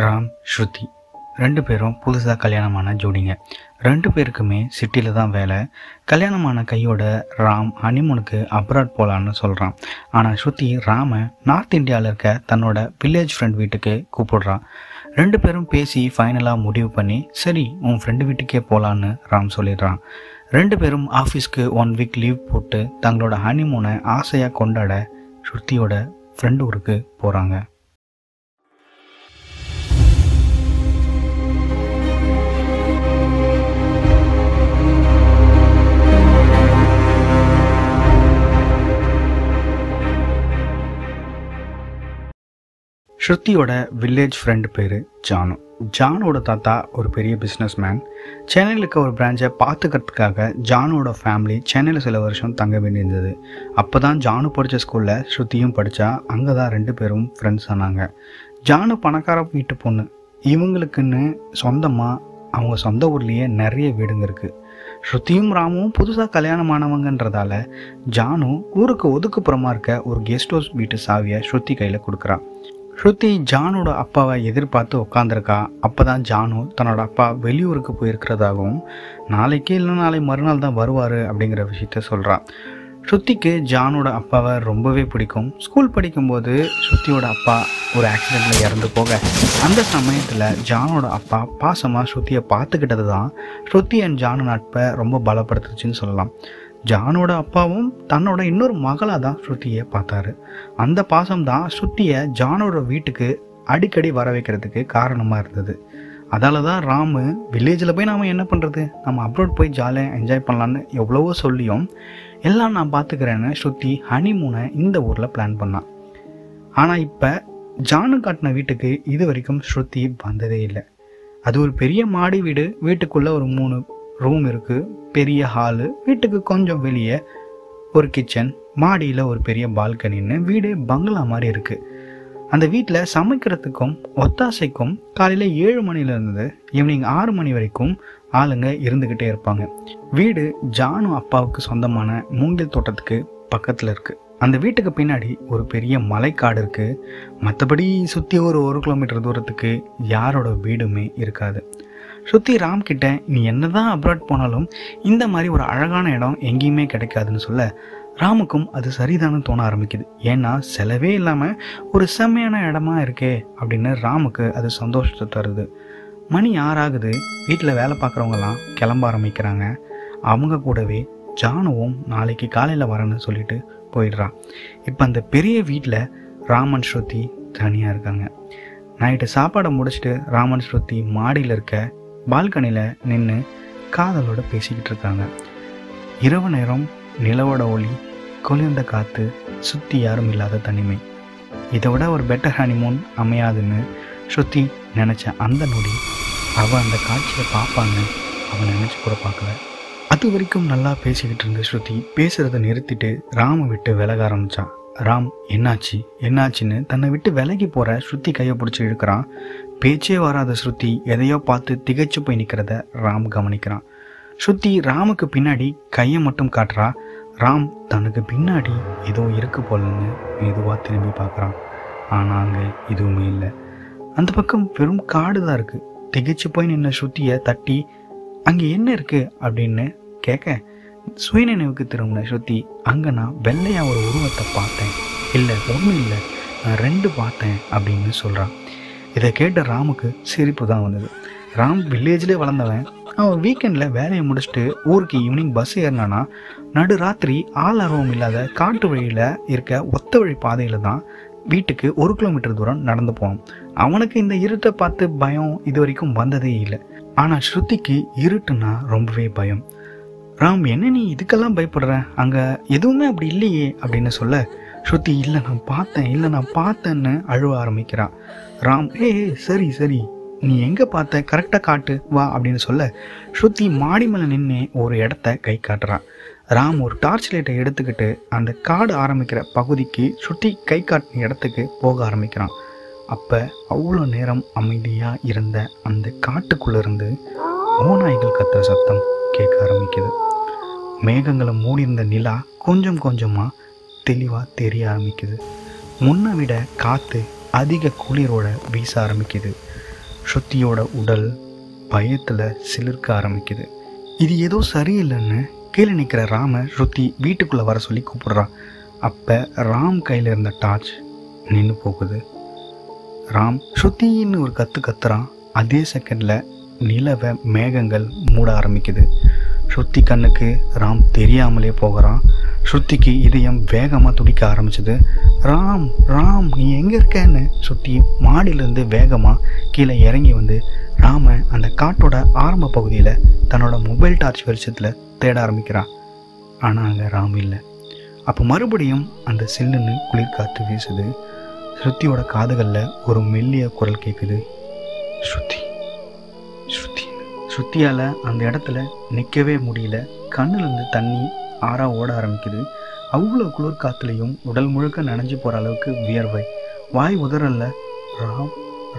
ராம், ஸ்ருதி 2 பேரும் புதுசாக கல்யாணமான ஜோடிங்க. 2 பேருக்குமே சிட்டியில் தான் வேலை. கல்யாணமான கையோட ராம் ஹனிமூனுக்கு அப்ராட் போகலான்னு சொல்கிறான். ஆனால் ஸ்ருதி ராமை நார்த் இந்தியாவில் இருக்க தன்னோட வில்லேஜ் ஃப்ரெண்ட் வீட்டுக்கு கூப்பிடுறான். 2 பேரும் பேசி ஃபைனலாக முடிவு பண்ணி சரி உன் ஃப்ரெண்டு வீட்டுக்கே போகலான்னு ராம் சொல்லிடுறான். 2 பேரும் ஆஃபீஸ்க்கு 1 வீக் லீவ் போட்டு தங்களோட ஹனிமூனை ஆசையாக கொண்டாட ஸ்ருதியோட ஃப்ரெண்டு ஊருக்கு போகிறாங்க. ஸ்ருதியோட வில்லேஜ் ஃப்ரெண்டு பேர் ஜானு. ஜானோட தாத்தா ஒரு பெரிய பிஸ்னஸ் மேன். சென்னையில் இருக்க ஒரு பிரான்ச்சை பார்த்துக்கிறதுக்காக ஜானோட ஃபேமிலி சென்னையில் சில வருஷம் தங்க வேண்டியிருந்தது. அப்போ தான் ஜானு படித்த ஸ்கூலில் ஸ்ருதியும் படித்தா. அங்கே தான் 2 பேரும் ஃப்ரெண்ட்ஸ் ஆனாங்க. ஜானு பணக்கார வீட்டு பொண்ணு. இவங்களுக்குன்னு சொந்தமாக அவங்க சொந்த ஊர்லேயே நிறைய வீடுங்க இருக்குது. ஸ்ருதியும் ராமும் புதுசாக கல்யாணமானவங்கன்றதால ஜானு ஊருக்கு ஒதுக்குப்புறமாக இருக்க ஒரு கெஸ்ட் ஹவுஸ் வீட்டு சாவியை ஸ்ருதி கையில் கொடுக்குறான். ஸ்ருதி ஜானோட அப்பாவை எதிர்பார்த்து உட்காந்துருக்கா. அப்போ தான் ஜானு தன்னோட அப்பா வெளியூருக்கு போயிருக்கிறதாகவும் நாளைக்கு இல்லை நாளை மறுநாள் தான் வருவார் அப்படிங்கிற விஷயத்த சொல்கிறான். ஸ்ருதிக்கு ஜானோட அப்பாவை ரொம்பவே பிடிக்கும். ஸ்கூல் படிக்கும்போது ஸ்ருதியோட அப்பா ஒரு ஆக்சிடெண்ட்டில் இறந்து போக அந்த சமயத்தில் ஜானோட அப்பா பாசமாக ஸ்ருதியை பார்த்துக்கிட்டது தான் ஸ்ருதி அண்ட் ஜானு நட்பை ரொம்ப பலப்படுத்துச்சுன்னு சொல்லலாம். ஜானோட அப்பாவும் தன்னோட இன்னொரு மகளாக தான் ஸ்ருதியை பார்த்தாரு. அந்த பாசம் தான் ஸ்ருதியை ஜானோட வீட்டுக்கு அடிக்கடி வர வைக்கிறதுக்கு காரணமாக இருந்தது. அதால தான் ராமு வில்லேஜில் போய் நாம் என்ன பண்ணுறது, நம்ம அப்ரோட் போய் ஜாலியாக என்ஜாய் பண்ணலான்னு எவ்வளவோ சொல்லியும் எல்லாம் நான் பார்த்துக்கிறேன்னு ஸ்ருதி ஹனிமூனை இந்த ஊரில் பிளான் பண்ணான். ஆனால் இப்போ ஜானு காட்டின வீட்டுக்கு இது வரைக்கும் ஸ்ருதி வந்ததே இல்லை. அது ஒரு பெரிய மாடி வீடு. வீட்டுக்குள்ளே ஒரு 3 ரூம் இருக்குது. பெரிய ஹாலு, வீட்டுக்கு கொஞ்சம் வெளியே ஒரு கிச்சன், மாடியில் ஒரு பெரிய பால்கனின்னு வீடு பங்களா மாதிரி இருக்குது. அந்த வீட்டில் சமைக்கிறதுக்கும் ஒத்தாசைக்கும் காலையில் 7 மணிலேருந்து ஈவினிங் 6 மணி வரைக்கும் ஆளுங்க இருந்துக்கிட்டே இருப்பாங்க. வீடு ஜானு அப்பாவுக்கு சொந்தமான மூங்கில் தோட்டத்துக்கு பக்கத்தில் இருக்குது. அந்த வீட்டுக்கு பின்னாடி ஒரு பெரிய மலைக்காடு இருக்குது. மற்றபடி சுற்றி ஒரு 1 கிலோமீட்டர் தூரத்துக்கு யாரோட வீடுமே இருக்காது. ஸ்ருதி ராம் கிட்ட நீ என்னதான் அப்ராட் போனாலும் இந்த மாதிரி ஒரு அழகான இடம் எங்கேயுமே கிடைக்காதுன்னு சொல்ல ராமுக்கும் அது சரிதானு தோண ஆரம்பிக்குது. ஏன்னா செலவே இல்லாமல் ஒரு செம்மையான இடமா இருக்கே அப்படின்னு ராமுக்கு அது சந்தோஷத்தை தருது. மணி 6 ஆகுது. வீட்டில் வேலை பார்க்குறவங்கலாம் கிளம்ப ஆரம்பிக்கிறாங்க. அவங்க கூடவே ஜானுவும் நாளைக்கு காலையில் வரேன்னு சொல்லிட்டு போயிடுறான். இப்போ அந்த பெரிய வீட்டில் ராமன் ஸ்ருதி தனியாக இருக்காங்க. நைட்டு சாப்பாடை முடிச்சுட்டு ராமன் ஸ்ருதி மாடியில் இருக்க பால்கனியில் நின்று காதலோடு பேசிக்கிட்டு இருக்காங்க. இரவு நேரம், நிலவோட ஒளி, குளிர்ந்த காற்று, சுற்றி யாரும் இல்லாத தனிமை. இதை விட ஒரு பெட்டர் ஹனிமூன் அமையாதுன்னு ஸ்ருதி நினச்ச அந்த நொடி அவள் அந்த காட்சியை பார்ப்பான்னு அவன் நினச்சி கூட பார்க்கல. அது வரைக்கும் நல்லா பேசிக்கிட்டு இருந்த ஸ்ருதி பேசுகிறத நிறுத்திட்டு ராமை விட்டு விலக ஆரம்பித்தான். ராம் என்னாச்சுன்னு தன்னை விட்டு விலகி போகிற ஸ்ருதி கையை பிடிச்சி இழுக்கிறான். பேச்சே வராத ஸ்ருதி எதையோ பார்த்து திகைச்சு போய் நிற்கிறத ராம் கவனிக்கிறான். ஸ்ருதி ராமுக்கு பின்னாடி கையை மட்டும் காட்டுறா. ராம் தனக்கு பின்னாடி ஏதோ இருக்கு போலன்னு மெதுவாக திரும்பி பார்க்குறான். ஆனால் அங்கே எதுவுமே இல்லை. அந்த பக்கம் வெறும் காடு தான் இருக்குது. திகைச்சு போய் நின்ன ஸ்ருதியை தட்டி அங்கே என்ன இருக்குது அப்படின்னு கேட்க சுயநினைவுக்கு திரும்பின ஸ்ருதி அங்கே நான் வெள்ளையாக ஒரு உருவத்தை பார்த்தேன். இல்லை, ஒன்றும் இல்லை, நான் 2 பார்த்தேன் அப்படின்னு சொல்கிறான். இதை கேட்ட ராமுக்கு சிரிப்பு தான் வந்தது. ராம் வில்லேஜ்லேயே வளர்ந்தவன். அவன் வீக்கெண்டில் வேலையை முடிச்சுட்டு ஊருக்கு ஈவினிங் பஸ் ஏறினானா நடு ராத்திரி ஆளாரவம் இல்லாத காட்டு வழியில் இருக்க ஒத்த வழி பாதையில் தான் வீட்டுக்கு 1 கிலோமீட்டர் தூரம் நடந்து போவான். அவனுக்கு இந்த இருட்டை பார்த்து பயம் இது வரைக்கும் வந்ததே இல்லை. ஆனால் ஸ்ருதிக்கு இருட்டுன்னா ரொம்பவே பயம். ராம், என்ன நீ இதுக்கெல்லாம் பயப்படுற, அங்கே எதுவுமே அப்படி இல்லையே அப்படின்னு சொல்ல ஸ்ருதி இல்லை நான் பார்த்தேன்னு அழுவ ஆரம்பிக்கிறான். ராம், சரி நீ எங்கே பார்த்த, கரெக்டாக காட்டு வா அப்படின்னு சொல்ல ஸ்ருதி மாடி மேலே நின்று ஒரு இடத்த கை காட்டுறான். ராம் ஒரு டார்ச் லைட்டை எடுத்துக்கிட்டு அந்த காடு ஆரம்பிக்கிற பகுதிக்கு ஸ்ருதி கை காட்டின இடத்துக்கு போக ஆரம்பிக்கிறான். அப்போ அவ்வளோ நேரம் அமைதியாக இருந்த அந்த காட்டுக்குள்ளேருந்து ஓநாய்கள் கத்துற சத்தம் கேட்க ஆரம்பிக்குது. மேகங்களை மூடியிருந்த நிலா கொஞ்சம் கொஞ்சமாக தெளிவாக தெரிய ஆரம்பிக்குது. முன்னை விட காற்று அதிக குளிரோட வீச ஆரம்பிக்குது. ஸ்ருதியோட உடல் பயத்தில் சிலிர்க்க ஆரம்பிக்குது. இது ஏதோ சரியில்லைன்னு கீழே நிற்கிற ராம ஸ்ருதி வீட்டுக்குள்ளே வர சொல்லி கூப்பிடுறான். அப்போ ராம் கையில் இருந்த டார்ச் நின்று போகுது. ராம் ஸ்ருதின்னு ஒரு கத்துறான். அதே செகண்டில் நிலவை மேகங்கள் மூட ஆரம்பிக்குது. ஸ்ருதி கண்ணுக்கு ராம் தெரியாமலே போகிறான். ஸ்ருதிக்கு இதயம் வேகமாக துடிக்க ஆரம்பிச்சுது. ராம் ராம் நீ எங்கே இருக்கன்னு ஸ்ருதி மாடியிலேருந்து வேகமாக கீழே இறங்கி வந்து ராம அந்த காட்டோட ஆரம்ப பகுதியில் தன்னோட மொபைல் டார்ச் வெளிச்சத்தில் தேட ஆரம்பிக்கிறான். ஆனால் அங்கே ராம் இல்லை. அப்போ மறுபடியும் அந்த சில்லுன்னு குளிர்காற்று வீசுது. ஸ்ருதியோட காதுகளில் ஒரு மெல்லிய குரல் கேட்குது. ஸ்ருதி ஸ்ருதி. ஸ்ருதியால் அந்த இடத்துல நிற்கவே முடியல. கண்ணுலேருந்து தண்ணி ஆறா ஓட ஆரம்பிக்குது. அவ்வளோ குளிர் காற்றுலையும் உடல் முழுக்க நனைஞ்சு போகிற அளவுக்கு வியர்வை. வாய் உதறல்ல. ராம்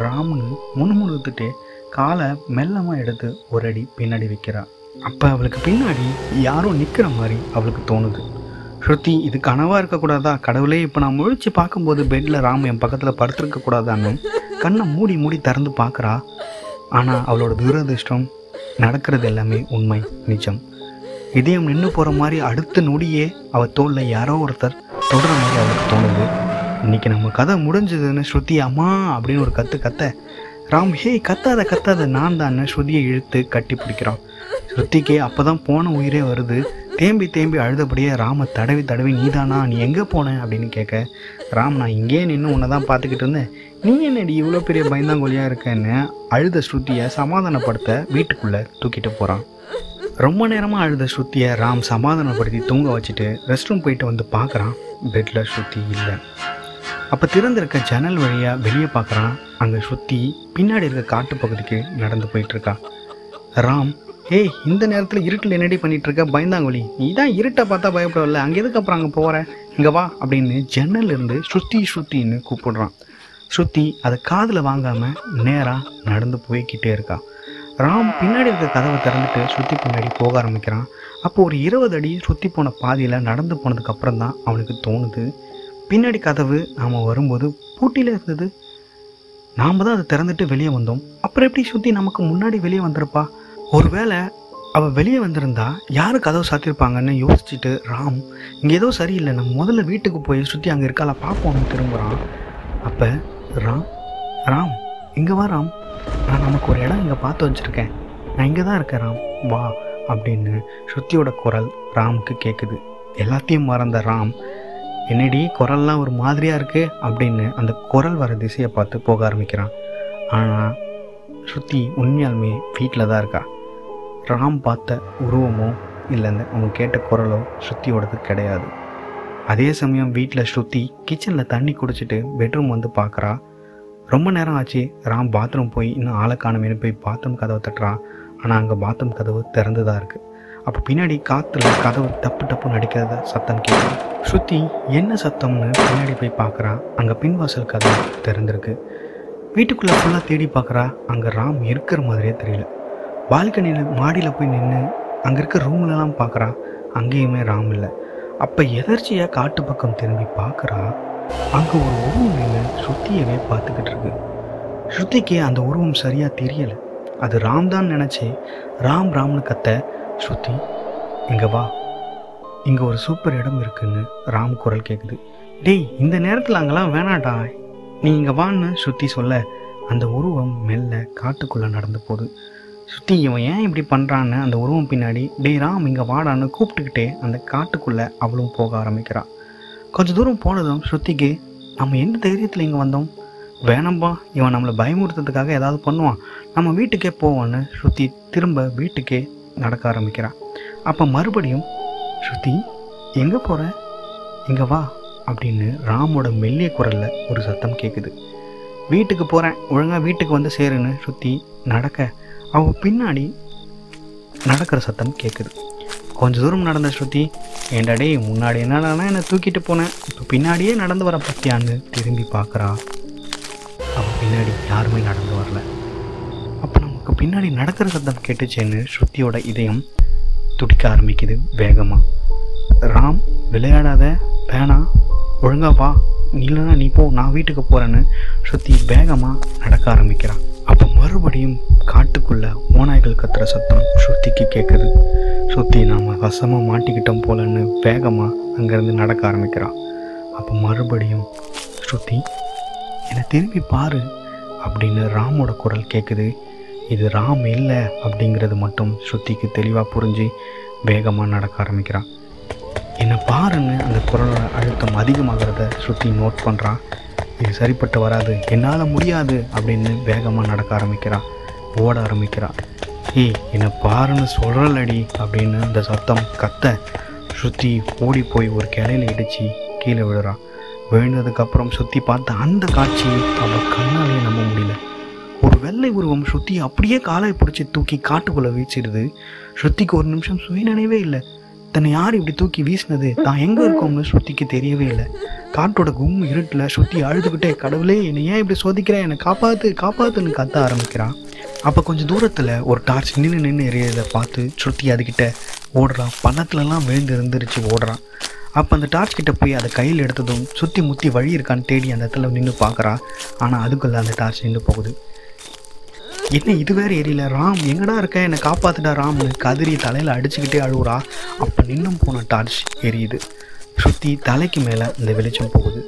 ராம்னு முணுமுணுத்துட்டே காலை மெல்லமாக எடுத்து ஒரு அடி பின்னாடி வைக்கிறாள். அப்போ அவளுக்கு பின்னாடி யாரோ நிற்கிற மாதிரி அவளுக்கு தோணுது. ஸ்ருதி இது கனவாக இருக்கக்கூடாதா? கடவுளே, இப்போ நான் முழிச்சு பார்க்கும்போது பெட்டில் ராம் என் பக்கத்தில் படுத்துருக்கக்கூடாதான்னு கண்ணை மூடி மூடி திறந்து பார்க்குறா. ஆனால் அவளோட துரதிர்ஷ்டம் நடக்கிறது எல்லாமே உண்மை, நிஜம். இதயம் நின்று போகிற மாதிரி அடுத்த நொடியே அவள் தோளில் யாரோ ஒருத்தர் தொடுற மாதிரி அவளுக்கு தோணுது. இன்றைக்கி நம்ம கதை முடிஞ்சதுன்னு ஸ்ருதி அம்மா அப்படின்னு ஒரு கத்த ராம் ஹே கத்தாத நான் தான் ஸ்ருதியை இழுத்து கட்டி பிடிக்கிறான். ஸ்ருதிக்கு அப்போ தான் போன உயிரே வருது. தேம்பி அழுதபடியே ராம தடவி நீதானா, நீ எங்கே போன அப்படின்னு கேட்க, ராம் நான் இங்கே நின்று உன்னை தான் பார்த்துக்கிட்டு இருந்தேன், நீ என்னடி இவ்வளோ பெரிய பயந்தாங்கொலியாக இருக்கேன்னு அழுத ஸ்ருதியை சமாதானப்படுத்த வீட்டுக்குள்ளே தூக்கிட்டு போகிறான். ரொம்ப நேரமாக அழுத ஸ்ருதியை ராம் சமாதானப்படுத்தி தூங்க வச்சுட்டு ரெஸ்ட் ரூம் போயிட்டு வந்து பார்க்குறான். பெட்டில் ஸ்ருதி இல்லை. அப்போ திறந்திருக்க ஜன்னல் வழியாக வெளியே பார்க்குறான். அங்கே ஸ்ருதி பின்னாடி இருக்க காட்டு பகுதிக்கு நடந்து போயிட்டுருக்கா. ராம் ஏய் இந்த நேரத்தில் இருட்டில் என்னடி பண்ணிகிட்டு இருக்க பயந்தாங்கொலி, நீ தான் இருட்டை பார்த்தா பயப்படவில்ல, அங்கே எதுக்கு அப்புறம் அங்கே போகிற, இங்கே வா அப்படின்னு ஜன்னல்லேருந்து ஸ்ருத்தின்னு கூப்பிடுறான். ஸ்ருதி அதை காதில் வாங்காமல் நேராக நடந்து போய்கிட்டே இருக்கா. ராம் பின்னாடி இருக்க கதவை திறந்துட்டு ஸ்ருதி பின்னாடி போக ஆரம்பிக்கிறான். அப்போது ஒரு 20 அடி ஸ்ருதி போன பாதியில் நடந்து போனதுக்கப்புறம் தான் அவனுக்கு தோணுது, பின்னாடி கதவு நாம் வரும்போது பூட்டியில் இருந்தது, நாம் தான் அதை திறந்துட்டு வெளியே வந்தோம், அப்புறம் எப்படி ஸ்ருதி நமக்கு முன்னாடி வெளியே வந்திருப்பா, ஒருவேளை அவள் வெளியே வந்திருந்தா யாரு கதவு சாத்திருப்பாங்கன்னு யோசிச்சுட்டு ராம் இங்கே ஏதோ சரியில்லை, நம்ம முதல்ல வீட்டுக்கு போய் ஸ்ருதி அங்கே இருக்காளா பார்ப்போம்னு திரும்புகிறான். அப்போ ராம் இங்கே வா ராம், நான் நமக்கு ஒரு இடம் இங்கே பார்த்து வச்சுருக்கேன், நான் இங்கே தான் இருக்கேன் ராம் வா அப்படின்னு ஸ்ருதியோட குரல் ராமுக்கு கேட்குது. எல்லாத்தையும் மறந்த ராம் என்னடி குரல்லாம் ஒரு மாதிரியாக இருக்குது அப்படின்னு அந்த குரல் வர திசையை பார்த்து போக ஆரம்பிக்கிறான். ஆனால் ஸ்ருதி உண்மையாலுமே வீட்டில் தான் இருக்கா. ராம் பார்த்த உருவமோ இல்லைன்னு அவன் கேட்ட குரலோ ஸ்ருதியோடது கிடையாது. அதே சமயம் வீட்டில் ஸ்ருதி கிச்சனில் தண்ணி குடிச்சிட்டு பெட்ரூம் வந்து பார்க்குறா. ரொம்ப நேரம் ஆச்சு. ராம் பாத்ரூம் போய் இன்னும் ஆளை காணுமேனு போய் பாத்ரூம் கதவை தட்டுறான். ஆனால் அங்கே பாத்ரூம் கதவு திறந்து தான் இருக்குது. அப்போ பின்னாடி காற்றுல கதவு டப்பு நடிக்கிறத சத்தம் கேட்குது. ஸ்ருதி என்ன சத்தம்னு பின்னாடி போய் பார்க்குறா. அங்கே பின்வாசல் கதவு திறந்துருக்கு. வீட்டுக்குள்ளே ஃபுல்லாக தேடி பார்க்குறா. அங்கே ராம் இருக்கிற மாதிரியே தெரியல. பால்கனியில் மாடியில் போய் நின்று அங்கே இருக்க ரூம்லலாம் பார்க்குறா. அங்கேயுமே ராம் இல்லை. அப்போ எதர்ச்சியாக காட்டு பக்கம் திரும்பி பார்க்குறா. அங்கே ஒரு உருவம் நின்று ஸ்ருதியவே பார்த்துக்கிட்டு இருக்கு. ஸ்ருதிக்கு அந்த உருவம் சரியாக தெரியலை. அது ராம் தான் நினச்சி ராம்னு கத்த, ஸ்ருதி இங்கே வா, இங்கே ஒரு சூப்பர் இடம் இருக்குன்னு ராம் குரல் கேட்குது. டேய் இந்த நேரத்தில் அங்கெல்லாம் வேணாடா, நீ இங்கே வான்னு ஸ்ருதி சொல்ல அந்த உருவம் மெல்ல காட்டுக்குள்ளே நடந்து போகுது. ஸ்ருதி இவன் ஏன் இப்படி பண்ணுறான்னு அந்த உருவம் பின்னாடி டேய் ராம் இங்கே வாடான்னு கூப்பிட்டுக்கிட்டே அந்த காட்டுக்குள்ளே அவளும் போக ஆரம்பிக்கிறான். கொஞ்சம் தூரம் போனதும் ஸ்ருதிக்கு நம்ம எந்த தைரியத்தில் இங்கே வந்தோம், வேணாம்பா இவன் நம்மளை பயமுறுத்துறதுக்காக ஏதாவது பண்ணுவான், நம்ம வீட்டுக்கே போவோன்னு ஸ்ருதி திரும்ப வீட்டுக்கே நடக்க ஆரம்பிக்கிறான். அப்போ மறுபடியும் ஸ்ருதி எங்கே போகிற, இங்கே வா அப்படின்னு ராமோட மெல்லிய குரலில் ஒரு சத்தம் கேட்குது. வீட்டுக்கு போகிறேன், ஒழுங்காக வீட்டுக்கு வந்து சேருன்னு ஸ்ருதி நடக்க அவள் பின்னாடி நடக்கிற சத்தம் கேட்குது. கொஞ்சம் தூரம் நடந்த ஸ்ருதி ஏண்டாடே முன்னாடி என்னடானா என்னை தூக்கிட்டு போனேன், இப்போ பின்னாடியே நடந்து வர பற்றியான்னு திரும்பி பார்க்குறா. அவள் பின்னாடி யாருமே நடந்து வரல. அப்போ நமக்கு பின்னாடி நடக்கிற சத்தம் கேட்டுச்சேன்னு ஸ்ருதியோட இதயம் துடிக்க ஆரம்பிக்குது வேகமாக. ராம் விளையாடாத, வேணா, ஒழுங்கா வா இல்லைன்னா நீ போ, நான் வீட்டுக்கு போகிறேன்னு ஸ்ருதி வேகமாக நடக்க ஆரம்பிக்கிறான். அப்போ மறுபடியும் காட்டுக்குள்ளே ஓநாய்கள் கத்துற சத்தம் ஸ்ருதிக்கு கேட்குது. ஸ்ருதி நாம் வசமாக மாட்டிக்கிட்டோம் போலன்னு வேகமாக அங்கேருந்து நடக்க ஆரம்பிக்கிறான். அப்போ மறுபடியும் ஸ்ருதி என்னை திரும்பி பாரு அப்படின்னு ராமோட குரல் கேட்குது. இது ராம் இல்லை அப்படிங்கிறது மட்டும் ஸ்ருதிக்கு தெளிவாக புரிஞ்சு வேகமாக நடக்க ஆரம்பிக்கிறான். என்னை பாருன்னு அந்த குரலோட அழுத்தம் அதிகமாகிறத ஸ்ருதி நோட் பண்ணுறான். இது சரிப்பட்டு வராது, என்னால் முடியாது அப்படின்னு வேகமாக நடக்க ஆரம்பிக்கிறான், ஓட ஆரம்பிக்கிறான். ஏய் என்னை பாருன்னு சொல்கிறலடி அப்படின்னு அந்த சத்தம் கத்த ஸ்ருதி ஓடி போய் ஒரு கிளையில இடித்து கீழே விழுறான். விழுந்ததுக்கப்புறம் சுற்றி பார்த்த அந்த காட்சி அவள் கண்ணாலேயே நம்ப முடியல. ஒரு வெள்ளை உருவம் ஸ்ருதி அப்படியே காலை பிடிச்சி தூக்கி காட்டுக்குள்ளே வீசிடுது. ஸ்ருதிக்கு ஒரு நிமிஷம் சுயநினைவே இல்லை. தன்னை யார் இப்படி தூக்கி வீசினது, தான் எங்கே இருக்கோம்னு ஸ்ருதிக்கு தெரியவே இல்லை. காட்டோட கும் இருட்டில் ஸ்ருதி அழுதுகிட்டே, கடவுளே என்னை ஏன் இப்படி சோதிக்கிறேன், என்னை காப்பாற்று காப்பாற்றுன்னு கத்த ஆரம்பிக்கிறான். அப்போ கொஞ்சம் தூரத்தில் ஒரு டார்ச் நின்று எரியதை பார்த்து ஸ்ருதி அதுக்கிட்ட ஓடுறான். பள்ளத்துலலாம் விழுந்து இருந்துருச்சு ஓடுறான். அப்போ அந்த டார்ச் கிட்ட போய் அதை கையில் எடுத்ததும் சுற்றி முற்றி வழி இருக்கான்னு தேடி அந்த இடத்துல நின்று பார்க்குறா. ஆனால் அதுக்குள்ளே அந்த டார்ச் நின்று போகுது. என்ன இது வேறு எரியல, ராம் எங்கடா இருக்க, என்னை காப்பாற்றுடா ராம்னு கதிரி தலையில் அடிச்சுக்கிட்டே அழுகுறா. அப்போ நின்னும் போன டார்ச் எரியுது. ஸ்ருதி தலைக்கு மேலே அந்த வெளிச்சம் போகுது.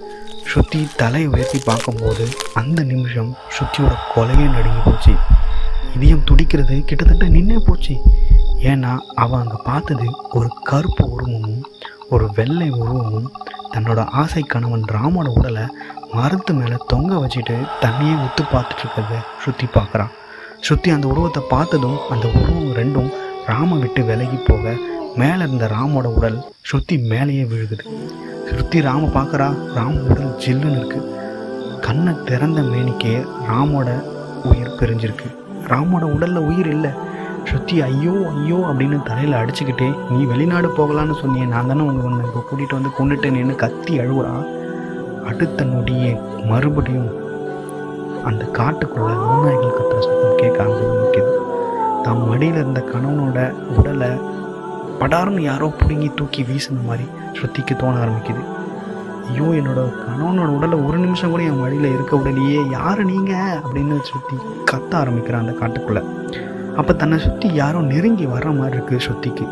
ஸ்ருதி தலையை உயர்த்தி பார்க்கும்போது அந்த நிமிஷம் ஸ்ருதியோட கொலையே நடுங்கி போச்சு. இதயம் துடிக்கிறது கிட்டத்தட்ட நின்னே போச்சு. ஏன்னா அவன் அங்கே பார்த்தது ஒரு கருப்பு உருவமும் ஒரு வெள்ளை உருவமும் தன்னோட ஆசை கணவன் ராமோட உடலை மரத்து மேலே தொங்க வச்சுட்டு தண்ணியே உத்து பார்த்துட்டு இருக்கிறத ஸ்ருதி பார்க்குறான். ஸ்ருதி அந்த உருவத்தை பார்த்ததும் அந்த உருவம் ரெண்டும் ராமை விட்டு விலகி போக மேலே இருந்த ராமோட உடல் ஸ்ருதி மேலேயே விழுகுது. ஸ்ருதி ராமை பார்க்குறா. ராம் உடல் ஜில்லுன்னு இருக்கு. கண்ணை திறந்த மேனிக்கே ராமோட உயிர் பிரிஞ்சிருக்கு. ராமோட உடலில் உயிர் இல்லை. ஸ்ருதி ஐயோ ஐயோ அப்படின்னு தலையில் அடிச்சுக்கிட்டே, நீ வெளிநாடு போகலான்னு சொன்னியே, நான் தானே உன்னை இப்போ கூட்டிகிட்டு வந்து கொண்டுட்டேன்னு கத்தி அழுவுறா. அடுத்த நொடியே மறுபடியும் அந்த காட்டுக்குள்ளே ஓநாய்கள் கத்துற சத்தம் கேட்க ஆரம்பிக்குது. தான் மடியில் இருந்த கணவனோட உடலை படார்னு யாரோ பிடுங்கி தூக்கி வீசின மாதிரி ஸ்ருதிக்கு தோண ஆரம்பிக்குது. ஐயோ என்னோட கணவனோட உடலை ஒரு நிமிஷம் கூட என் மடியில் இருக்க உடலையே, யார் நீங்கள் அப்படின்னு ஸ்ருதி கத்த ஆரம்பிக்கிறான் அந்த காட்டுக்குள்ளே. அப்போ தன்னை சுற்றி யாரோ நெருங்கி வர்ற மாதிரி இருக்குது ஸ்ருதிக்கு.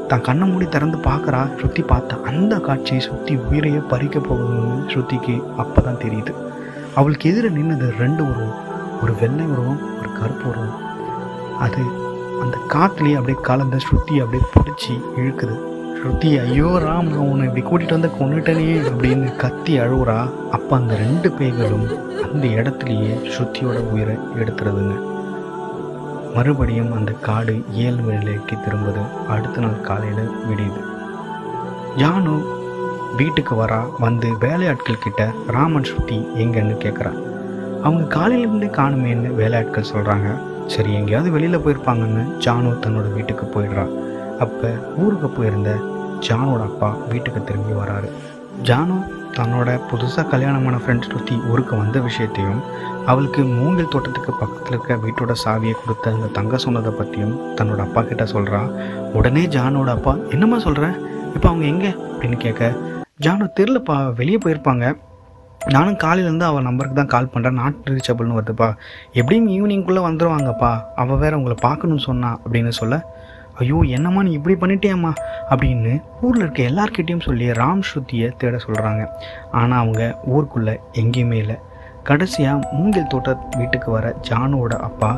தான் கண்ணை மூடி திறந்து பார்க்குறா. ஸ்ருதி பார்த்த அந்த காட்சியை சுற்றி உயிரையே பறிக்க போகுதுன்னு ஸ்ருதிக்கு அப்போ தான் தெரியுது. அவளுக்கு எதிர நின்னது ரெண்டு உருவம், ஒரு வெள்ளை உருவம், ஒரு கருப்பு உருவம். அது அந்த காற்றுலேயே அப்படியே கலந்த ஸ்ருதி அப்படியே பிடிச்சி இழுக்குது. ஸ்ருதி ஐயோ ராம், நான் உன்னை இப்படி கூட்டிகிட்டு வந்து கொண்டுட்டனே அப்படின்னு கத்தி அழுவுறா. அப்போ அந்த ரெண்டு பேய்களும் அந்த இடத்துலையே ஸ்ருதியோட உயிரை எடுத்துறதுங்க. மறுபடியும் அந்த காடு இயல்பு நிலைக்கு திரும்புது. அடுத்த நாள் காலையில் விடியுது. ஜானு வீட்டுக்கு வந்து வேலையாட்கள் கிட்ட ராமன் ஸ்ருதி எங்கன்னு கேட்குறான். அவங்க காலையிலேருந்தே காணுமேன்னு வேலையாட்கள் சொல்கிறாங்க. சரி எங்கேயாவது வெளியில் போயிருப்பாங்கன்னு ஜானு தன்னோட வீட்டுக்கு போயிடுறா. அப்போ ஊருக்கு போயிருந்த ஜானோட அப்பா வீட்டுக்கு திரும்பி வராரு. ஜானு தன்னோட புதுசாக கல்யாணமான ஃப்ரெண்ட் ஸ்ருதி ஊருக்கு வந்த விஷயத்தையும், அவளுக்கு மூங்கில் தோட்டத்துக்கு பக்கத்தில் இருக்க வீட்டோட சாவியை கொடுத்த அந்த தங்க சொன்னதை பற்றியும் தன்னோட அப்பா கிட்ட சொல்கிறா. உடனே ஜானோட அப்பா என்னம்மா சொல்கிற, இப்போ அவங்க எங்கே அப்படின்னு கேட்க, ஜானு தெரிலப்பா, வெளியே போயிருப்பாங்க, நானும் காலையிலேருந்து அவள் நம்பருக்கு தான் கால் பண்ணுறேன், நாட் ரீச்சபிள்னு வருதுப்பா, எப்படியும் ஈவினிங்குள்ளே வந்துடுவாங்கப்பா, அவள் வேறு உங்களை பார்க்கணும்னு சொன்னா அப்படின்னு சொல்ல, ஐயோ என்னம்மா நீ இப்படி பண்ணிட்டேம்மா அப்படின்னு ஊரில் இருக்க எல்லார்கிட்டையும் சொல்லி ராம் ஸ்ருதியை தேட சொல்கிறாங்க. ஆனால் அவங்க ஊருக்குள்ளே எங்கேயுமே இல்லை. கடைசியாக மூங்கில் தோட்ட வீட்டுக்கு வர ஜானுவோட அப்பா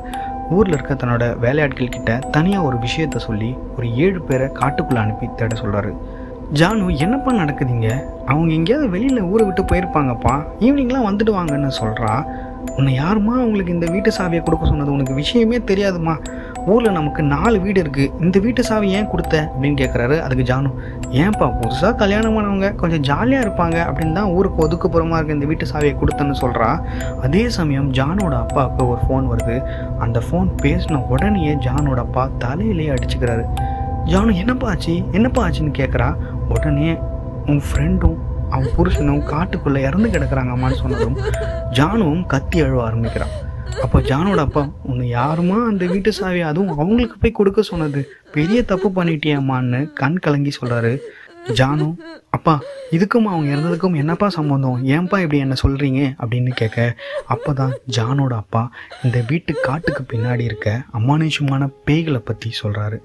ஊரில் இருக்க தன்னோட வேலையாட்கள் கிட்ட தனியாக ஒரு விஷயத்த சொல்லி ஒரு 7 பேரை காட்டுக்குள்ளே அனுப்பி தேட சொல்கிறாரு. ஜானு என்னப்பா நடக்குதுங்க, அவங்க எங்கேயாவது வெளியில் ஊரை விட்டு போயிருப்பாங்கப்பா, ஈவினிங்லாம் வந்துடுவாங்கன்னு சொல்கிறா. உன்னை யாருமா அவங்களுக்கு இந்த வீட்டு சாவியை கொடுக்க சொன்னது, உனக்கு விஷயமே தெரியாதுமா, ஊரில் நமக்கு 4 வீடு இருக்குது, இந்த வீட்டு சாவி ஏன் கொடுத்த அப்படின்னு கேட்குறாரு. அதுக்கு ஜானு, ஏன்ப்பா புதுசாக கல்யாணமானவங்க கொஞ்சம் ஜாலியாக இருப்பாங்க அப்படின்னு தான் ஊருக்கு ஒதுக்குப்புறமா இருக்க இந்த வீட்டு சாவியை கொடுத்தேன்னு சொல்கிறா. அதே சமயம் ஜானோட அப்பாவுக்கு ஒரு ஃபோன் வருது. அந்த ஃபோன் பேசின உடனே ஜானோட அப்பா தலையிலேயே அடிச்சுக்கிறாரு. ஜானு என்னப்பா ஆச்சுன்னு கேட்குறா. உடனே உன் ஃப்ரெண்டும் அவன் புருஷனும் காட்டுக்குள்ளே இறந்து கிடக்குறாங்கம்மான்னு சொன்னதும் ஜானுவும் கத்தி அழுவ ஆரம்பிக்கிறான். அப்போ ஜானோட அப்பா, உன்னை யாருமா அந்த வீட்டு சாவி அதுவும் அவங்களுக்கு போய் கொடுக்க சொன்னது, பெரிய தப்பு பண்ணிட்டியாம்மான்னு கண் கலங்கி சொல்கிறாரு. ஜானு, அப்பா இதுக்கும் அவங்க இறந்ததுக்கும் என்னப்பா சம்மந்தம், ஏன்பா இப்படி என்ன சொல்கிறீங்க அப்படின்னு கேட்க, அப்போ தான் ஜானோட அப்பா இந்த வீட்டு காட்டுக்கு பின்னாடி இருக்க அமானுஷமான பேய்களை பற்றி சொல்கிறாரு.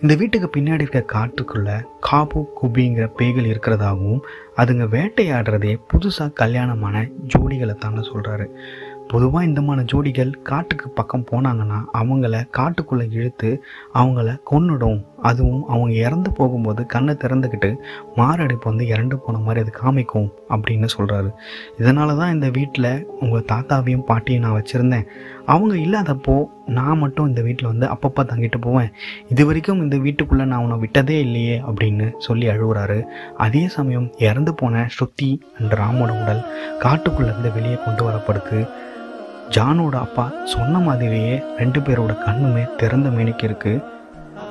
இந்த வீட்டுக்கு பின்னாடி இருக்க காட்டுக்குள்ளே காபு குபிங்கிற பேய்கள் இருக்கிறதாகவும் அதுங்க வேட்டையாடுறதே புதுசாக கல்யாணமான ஜோடிகளை தானே சொல்கிறாரு. பொதுவாக இந்தமான ஜோடிகள் காட்டுக்கு பக்கம் போனாங்கன்னா அவங்கள காட்டுக்குள்ளே இழுத்து அவங்கள கொன்னுடும். அதுவும் அவங்க இறந்து போகும்போது கண்ணை திறந்துக்கிட்டு மாரடைப்பு வந்து இறந்து போன மாதிரி அது காமிக்கும் அப்படின்னு சொல்கிறாரு. இதனால தான் இந்த வீட்டில் உங்கள் தாத்தாவையும் பாட்டியும் நான் வச்சுருந்தேன். அவங்க இல்லாதப்போ நான் மட்டும் இந்த வீட்டில் வந்து அப்பப்போ தங்கிட்டு போவேன். இது வரைக்கும் இந்த வீட்டுக்குள்ளே நான் உன்னை விட்டதே இல்லையே அப்படின்னு சொல்லி அழுகுறாரு. அதே சமயம் இறந்து போன ஸ்ருதி அண்ட் ராமோட உடல் காட்டுக்குள்ளேருந்து வெளியே கொண்டு வரப்படுது. ஜானோட அப்பா சொன்ன மாதிரியே 2 பேரோட கண்ணுமே திறந்த மேனிக்கு இருக்குது.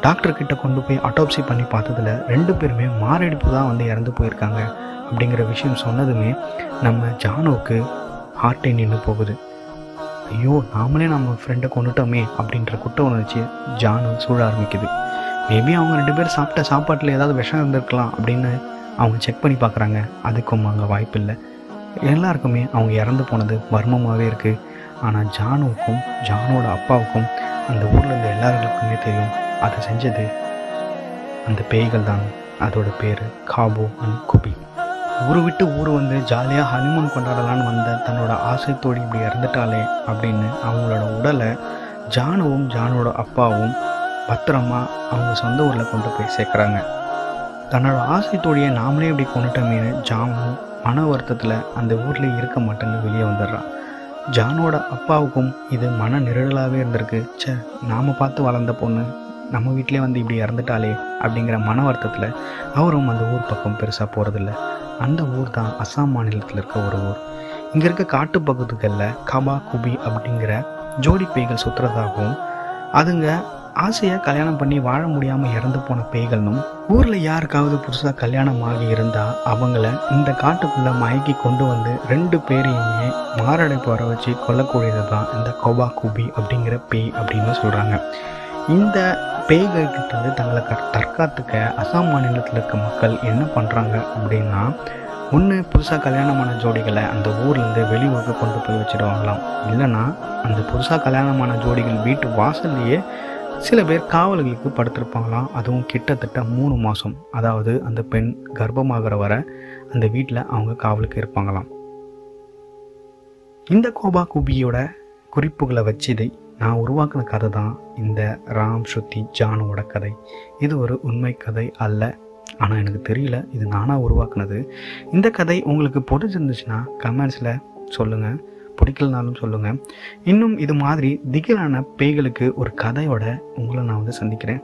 டாக்டர்கிட்ட கொண்டு போய் அட்டாப்சி பண்ணி பார்த்ததில் 2 பேருமே மாரடைப்பு தான் வந்து இறந்து போயிருக்காங்க அப்படிங்கிற விஷயம் சொன்னதுமே நம்ம ஜானுவுக்கு ஹார்ட்டே நின்று போகுது. ஐயோ, நாமளே நம்ம ஃப்ரெண்டை கொண்டுட்டோமே அப்படின்ற குற்ற உணர்ச்சி ஜானு சூழ ஆரம்பிக்குது. மேபி அவங்க 2 பேர் சாப்பிட்ட சாப்பாட்டில் ஏதாவது விஷம் இருந்திருக்கலாம் அப்படின்னு அவங்க செக் பண்ணி பார்க்குறாங்க. அதுக்கும் அங்கே வாய்ப்பு இல்லை. எல்லாருக்குமே அவங்க இறந்து போனது மர்மமாகவே இருக்குது. ஆனால் ஜானுவுக்கும் ஜானோட அப்பாவுக்கும் அந்த ஊரில் இருந்த எல்லாருக்குமே தெரியும் அதை செஞ்சது அந்த பேய்கள் தான். அதோட பேர் காபு அண்ட் குபி. ஊரு விட்டு ஊர் வந்து ஜாலியாக ஹனிமூன் கொண்டாடலான்னு வந்த தன்னோட ஆசை தோழி இப்படி இறந்துட்டாலே அப்படின்னு அவங்களோட உடலை ஜானுவும் ஜானோட அப்பாவும் பத்திரமா அவங்க சொந்த ஊரில் கொண்டு போய் சேர்க்குறாங்க. தன்னோட ஆசை தோழியை நாமளே இப்படி கொண்டுட்டோமேனு ஜானு மன வருத்தத்தில் அந்த ஊரில் இருக்க மாட்டேன்னு வெளியே வந்துடுறான். ஜானோட அப்பாவுக்கும் இது மன நிழலாகவே இருந்திருக்கு. நாம் பார்த்து வளர்ந்த பொண்ணு நம்ம வீட்டிலே வந்து இப்படி இறந்துட்டாலே அப்படிங்கிற மன வருத்தத்தில் அவரும் அந்த ஊர் பக்கம் பெருசாக போகிறதில்ல. அந்த ஊர் தான் அஸ்ஸாம் மாநிலத்தில் இருக்க ஒரு ஊர். இங்கே இருக்க காட்டு பகுதிகளில் கபா குபி அப்படிங்கிற ஜோடி பேய்கள் சுற்றுறதாகவும் அதுங்க ஆசையாக கல்யாணம் பண்ணி வாழ முடியாமல் இறந்து போன பேய்கள்னும் ஊரில் யாருக்காவது புதுசாக கல்யாணம் ஆகி இருந்தால் அவங்கள இந்த காட்டுக்குள்ளே மயக்கி கொண்டு வந்து 2 பேரையுமே மாரடைப்பு வர வச்சு கொல்லக்கூடியது தான் இந்த கபா குபி அப்படிங்கிற பேய் அப்படின்னு சொல்கிறாங்க. இந்த பேய்கள்கிட்ட வந்து தங்களை தற்காத்துக்க அஸ்ஸாம் மாநிலத்தில் இருக்க மக்கள் என்ன பண்ணுறாங்க அப்படின்னா, ஒன்று புதுசாக கல்யாணமான ஜோடிகளை அந்த ஊர்லேருந்து வெளியூருக்கு கொண்டு போய் வச்சுடுவாங்களாம். இல்லைன்னா அந்த புதுசாக கல்யாணமான ஜோடிகள் வீட்டு வாசல்லையே சில பேர் காவல்களுக்கு படுத்திருப்பாங்களாம். அதுவும் கிட்டத்தட்ட 3 மாதம், அதாவது அந்த பெண் கர்ப்பமாகிற வரை அந்த வீட்டில் அவங்க காவலுக்கு இருப்பாங்களாம். இந்த கோபா குபியோட குறிப்புகளை வச்சு நான் உருவாக்கின கதை தான் இந்த ராம் ஸ்ருதி ஜானுவோட கதை. இது ஒரு உண்மை கதை அல்ல, ஆனால் எனக்கு தெரியல இது நானாக உருவாக்குனது. இந்த கதை உங்களுக்கு பிடிச்சிருந்துச்சுன்னா கமெண்ட்ஸில் சொல்லுங்கள், பிடிக்கலனாலும் சொல்லுங்கள். இன்னும் இது மாதிரி திகிலான பேய்களுக்கு ஒரு கதையோட உங்களை நான் வந்து சந்திக்கிறேன்.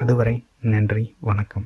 அதுவரை நன்றி, வணக்கம்.